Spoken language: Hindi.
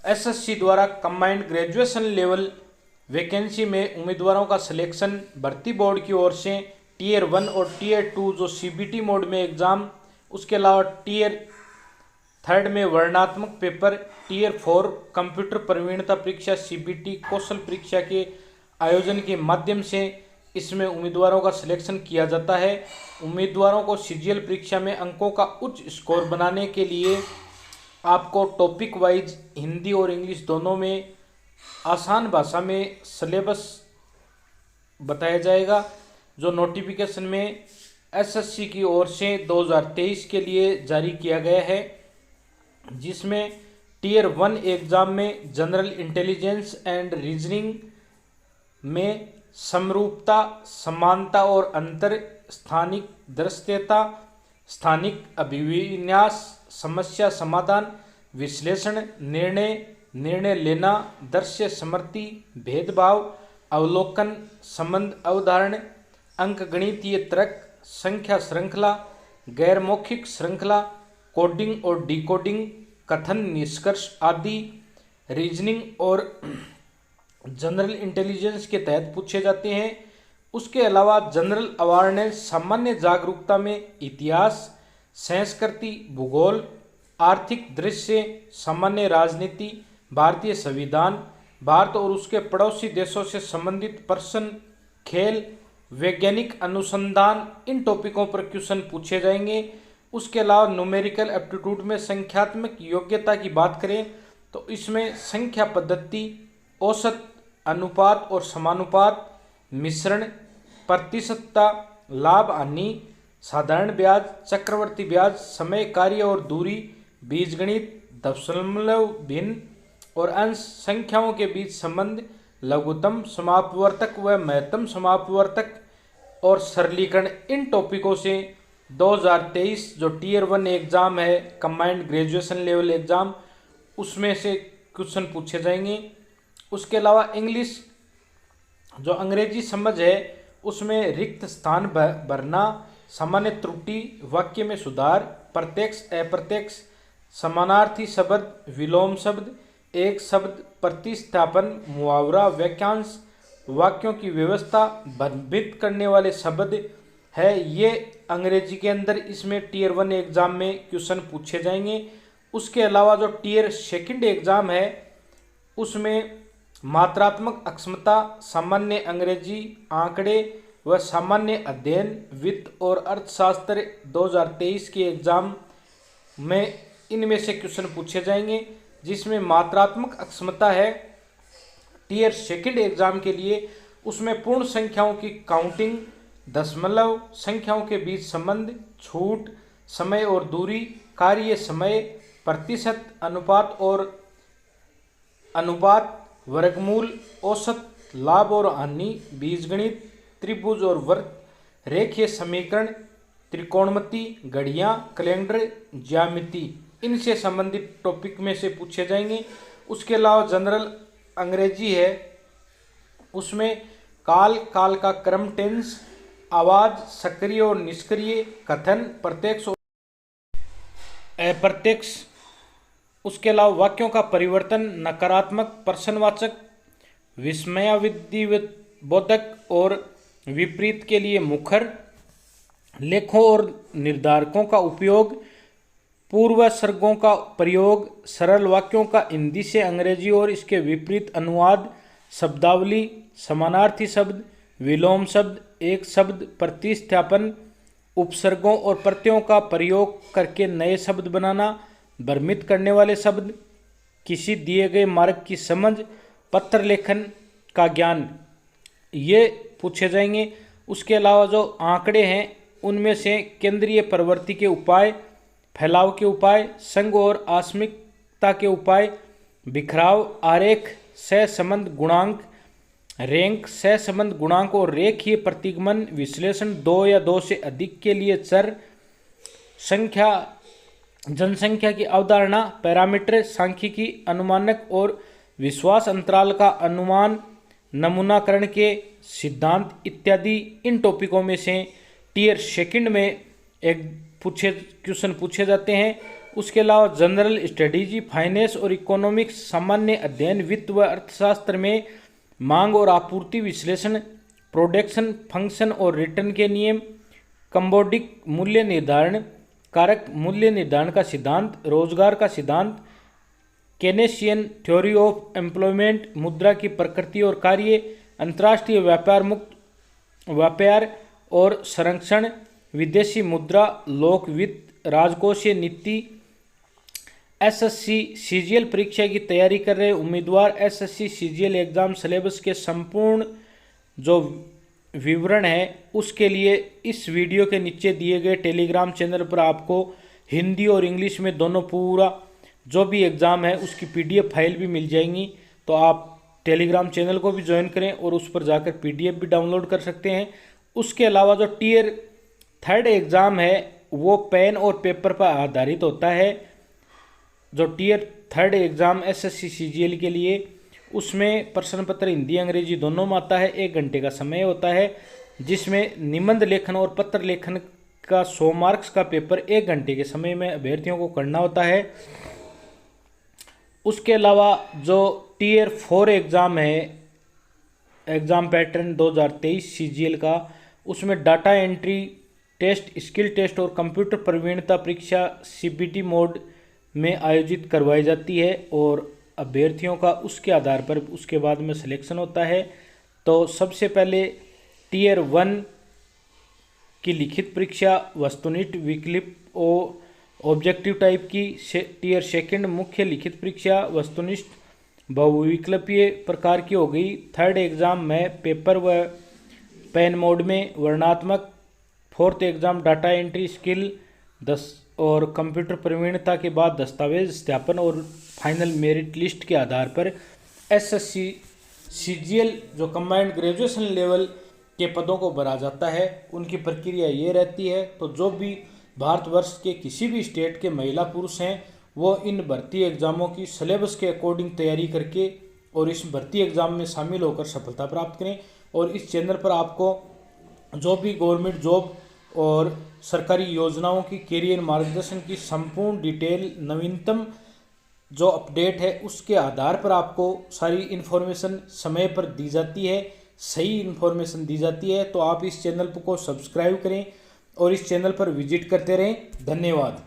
एसएससी द्वारा कंबाइंड ग्रेजुएशन लेवल वैकेंसी में उम्मीदवारों का सिलेक्शन भर्ती बोर्ड की ओर से टीयर 1 और टीयर 2 जो सीबीटी मोड में एग्ज़ाम, उसके अलावा टीयर 3 में वर्णनात्मक पेपर, टीयर 4 कंप्यूटर प्रवीणता परीक्षा सीबीटी कौशल परीक्षा के आयोजन के माध्यम से इसमें उम्मीदवारों का सिलेक्शन किया जाता है। उम्मीदवारों को सीजीएल परीक्षा में अंकों का उच्च स्कोर बनाने के लिए आपको टॉपिक वाइज हिंदी और इंग्लिश दोनों में आसान भाषा में सिलेबस बताया जाएगा, जो नोटिफिकेशन में एसएससी की ओर से 2023 के लिए जारी किया गया है, जिसमें टीयर 1 एग्ज़ाम में जनरल इंटेलिजेंस एंड रीजनिंग में समरूपता, समानता और अंतर, स्थानिक दृश्यता, स्थानिक अभिविन्यास, समस्या समाधान, विश्लेषण, निर्णय लेना, दृश्य स्मृति, भेदभाव, अवलोकन, संबंध अवधारण, अंकगणितीय तर्क, संख्या श्रृंखला, गैर मौखिक श्रृंखला, कोडिंग और डिकोडिंग, कथन निष्कर्ष आदि रीजनिंग और जनरल इंटेलिजेंस के तहत पूछे जाते हैं। उसके अलावा जनरल अवेयरनेस, सामान्य जागरूकता में इतिहास, संस्कृति, भूगोल, आर्थिक दृश्य, सामान्य राजनीति, भारतीय संविधान, भारत और उसके पड़ोसी देशों से संबंधित प्रश्न, खेल, वैज्ञानिक अनुसंधान, इन टॉपिकों पर क्वेश्चन पूछे जाएंगे। उसके अलावा न्यूमेरिकल एप्टीट्यूड में संख्यात्मक योग्यता की बात करें तो इसमें संख्या पद्धति, औसत, अनुपात और समानुपात, मिश्रण, प्रतिशतता, लाभ हानि, साधारण ब्याज, चक्रवर्ती ब्याज, समय, कार्य और दूरी, बीजगणित, दशमलव भिन्न और अंश, संख्याओं के बीच संबंध, लघुत्तम समापवर्तक व महत्तम समापवर्तक और सरलीकरण, इन टॉपिकों से 2023 जो टीयर 1 एग्ज़ाम है कंबाइंड ग्रेजुएशन लेवल एग्ज़ाम, उसमें से क्वेश्चन पूछे जाएंगे। उसके अलावा इंग्लिश जो अंग्रेजी समझ है उसमें रिक्त स्थान भरना, सामान्य त्रुटि, वाक्य में सुधार, प्रत्यक्ष अप्रत्यक्ष, समानार्थी शब्द, विलोम शब्द, एक शब्द, प्रतिस्थापन, मुहावरा, वाक्यांश, वाक्यों की व्यवस्था, भ्रमित करने वाले शब्द है, ये अंग्रेजी के अंदर इसमें टीयर 1 एग्ज़ाम में क्वेश्चन पूछे जाएंगे। उसके अलावा जो टीयर 2 एग्ज़ाम है उसमें मात्रात्मक अक्षमता, सामान्य अंग्रेजी, आंकड़े व सामान्य अध्ययन, वित्त और अर्थशास्त्र 2023 के एग्ज़ाम में इनमें से क्वेश्चन पूछे जाएंगे। जिसमें मात्रात्मक अक्षमता है टीयर 2 एग्ज़ाम के लिए, उसमें पूर्ण संख्याओं की काउंटिंग, दशमलव, संख्याओं के बीच संबंध, छूट, समय और दूरी, कार्य समय, प्रतिशत, अनुपात और अनुपात, वर्गमूल, औसत, लाभ और हानि, बीजगणित, त्रिभुज और वर्ग, रेखीय समीकरण, त्रिकोणमिति, घड़ियाँ, कैलेंडर, ज्यामिति, इनसे संबंधित टॉपिक में से पूछे जाएंगे। उसके अलावा जनरल अंग्रेजी है, उसमें काल, काल का क्रम, टेंस, आवाज, सक्रिय और निष्क्रिय, कथन, प्रत्यक्ष और अप्रत्यक्ष। उसके अलावा वाक्यों का परिवर्तन, नकारात्मक, प्रश्नवाचक, विस्मयादिबोधक और विपरीत के लिए मुखर, लेखों और निर्धारकों का उपयोग, पूर्वसर्गों का प्रयोग, सरल वाक्यों का हिंदी से अंग्रेजी और इसके विपरीत अनुवाद, शब्दावली, समानार्थी शब्द, विलोम शब्द, एक शब्द, प्रतिस्थापन, उपसर्गों और प्रत्ययों का प्रयोग करके नए शब्द बनाना, भ्रमित करने वाले शब्द, किसी दिए गए मार्ग की समझ, पत्र लेखन का ज्ञान, ये पूछे जाएंगे। उसके अलावा जो आंकड़े हैं उनमें से केंद्रीय प्रवृत्ति के उपाय, फैलाव के उपाय, संघ और आस्मिकता के उपाय, बिखराव, आरेख, सहसंबंध गुणांक, रैंक, सहसंबंध गुणांक और रेखीय प्रतिगमन, विश्लेषण, 2 या 2 से अधिक के लिए चर, संख्या, जनसंख्या की अवधारणा, पैरामीटर, सांख्यिकी, अनुमानक और विश्वास अंतराल का अनुमान, नमूनाकरण के सिद्धांत इत्यादि, इन टॉपिकों में से टीयर 2 में एक क्वेश्चन पूछे जाते हैं। उसके अलावा जनरल स्ट्रेटेजी, फाइनेंस और इकोनॉमिक्स, सामान्य अध्ययन, वित्त व अर्थशास्त्र में मांग और आपूर्ति विश्लेषण, प्रोडक्शन फंक्शन और रिटर्न के नियम, कंबोडिक मूल्य निर्धारण कारक, मूल्य निर्धारण का सिद्धांत, रोजगार का सिद्धांत, केनेशियन थ्योरी ऑफ एम्प्लॉयमेंट, मुद्रा की प्रकृति और कार्य, अंतर्राष्ट्रीय व्यापार, मुक्त व्यापार और संरक्षण, विदेशी मुद्रा, लोक वित्त, राजकोषीय नीति। एसएससी सीजीएल परीक्षा की तैयारी कर रहे उम्मीदवार एसएससी सीजीएल एग्जाम सिलेबस के संपूर्ण जो विवरण है उसके लिए इस वीडियो के नीचे दिए गए टेलीग्राम चैनल पर आपको हिंदी और इंग्लिश में दोनों पूरा जो भी एग्ज़ाम है उसकी पीडीएफ फाइल भी मिल जाएंगी। तो आप टेलीग्राम चैनल को भी ज्वाइन करें और उस पर जाकर पीडीएफ भी डाउनलोड कर सकते हैं। उसके अलावा जो टियर 3 एग्ज़ाम है वो पेन और पेपर पर आधारित होता है। जो टियर 3 एग्ज़ाम एसएससी सीजीएल के लिए उसमें प्रश्न पत्र हिंदी अंग्रेजी दोनों में आता है। 1 घंटे का समय होता है जिसमें निबंध लेखन और पत्र लेखन का 100 मार्क्स का पेपर 1 घंटे के समय में अभ्यर्थियों को करना होता है। उसके अलावा जो टियर 4 एग्ज़ाम है, एग्ज़ाम पैटर्न 2023 सीजीएल का, उसमें data entry test, skill test और कंप्यूटर प्रवीणता परीक्षा सीपीटी मोड में आयोजित करवाई जाती है और अभ्यर्थियों का उसके आधार पर उसके बाद में सिलेक्शन होता है। तो सबसे पहले टियर 1 की लिखित परीक्षा वस्तुनिष्ठ विकल्प और ऑब्जेक्टिव टाइप की, टियर 2 मुख्य लिखित परीक्षा वस्तुनिष्ठ बहुविकल्पीय प्रकार की हो गई। 3rd एग्ज़ाम में पेपर व पेन मोड में वर्णनात्मक, 4th exam data entry skill 10 और कंप्यूटर प्रवीणता के बाद दस्तावेज सत्यापन और फाइनल मेरिट लिस्ट के आधार पर एसएससी सीजीएल जो कंबाइंड ग्रेजुएशन लेवल के पदों को भरा जाता है। उनकी प्रक्रिया ये रहती है। तो जो भी भारतवर्ष के किसी भी स्टेट के महिला पुरुष हैं वो इन भर्ती एग्ज़ामों की सिलेबस के अकॉर्डिंग तैयारी करके और इस भर्ती एग्ज़ाम में शामिल होकर सफलता प्राप्त करें। और इस चैनल पर आपको जो भी गवर्नमेंट जॉब और सरकारी योजनाओं की कैरियर मार्गदर्शन की संपूर्ण डिटेल, नवीनतम जो अपडेट है उसके आधार पर आपको सारी इन्फॉर्मेशन समय पर दी जाती है, सही इन्फॉर्मेशन दी जाती है। तो आप इस चैनल को सब्सक्राइब करें और इस चैनल पर विजिट करते रहें। धन्यवाद।